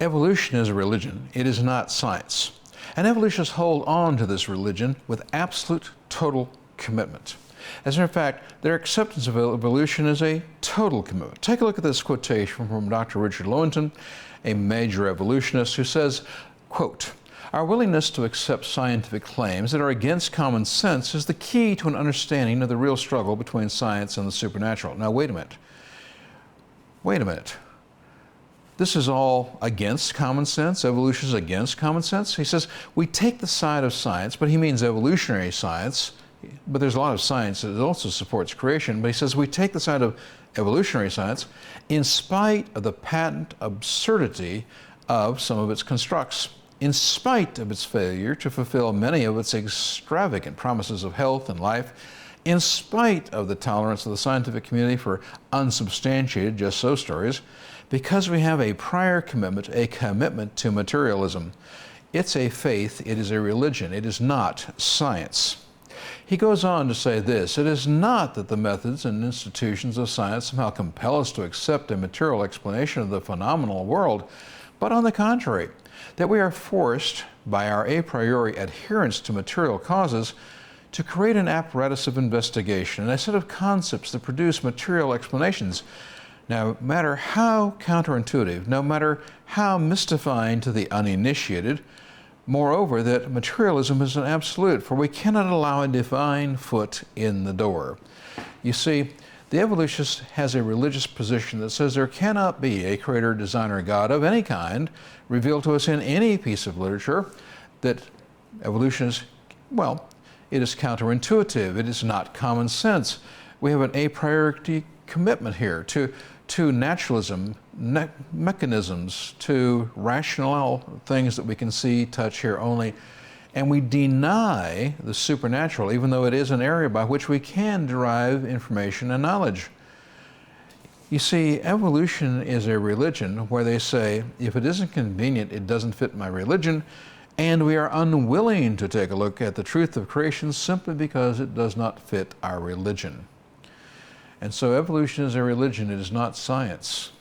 Evolution is a religion. It is not science. And evolutionists hold on to this religion with absolute, total commitment. As a matter of fact, their acceptance of evolution is a total commitment. Take a look at this quotation from Dr. Richard Lewontin, a major evolutionist, who says, quote, "Our willingness to accept scientific claims that are against common sense is the key to an understanding of the real struggle between science and the supernatural." Now, wait a minute. Wait a minute. This is all against common sense? Evolution is against common sense? He says, we take the side of science, but he means evolutionary science, but there's a lot of science that also supports creation, but he says we take the side of evolutionary science in spite of the patent absurdity of some of its constructs, in spite of its failure to fulfill many of its extravagant promises of health and life, in spite of the tolerance of the scientific community for unsubstantiated just-so stories, because we have a prior commitment, a commitment to materialism. It's a faith, it is a religion, it is not science. He goes on to say this, it is not that the methods and institutions of science somehow compel us to accept a material explanation of the phenomenal world, but on the contrary, that we are forced by our a priori adherence to material causes to create an apparatus of investigation and a set of concepts that produce material explanations. No matter how counterintuitive, no matter how mystifying to the uninitiated, moreover, that materialism is an absolute, for we cannot allow a divine foot in the door. You see, the evolutionist has a religious position that says there cannot be a creator, designer, God of any kind revealed to us in any piece of literature, that evolution is, well, it is counterintuitive, it is not common sense. We have an a priori commitment here to naturalism, mechanisms, to rational things that we can see, touch, hear only, and we deny the supernatural, even though it is an area by which we can derive information and knowledge. You see, evolution is a religion where they say, if it isn't convenient, it doesn't fit my religion, and we are unwilling to take a look at the truth of creation simply because it does not fit our religion. And so evolution is a religion, it is not science.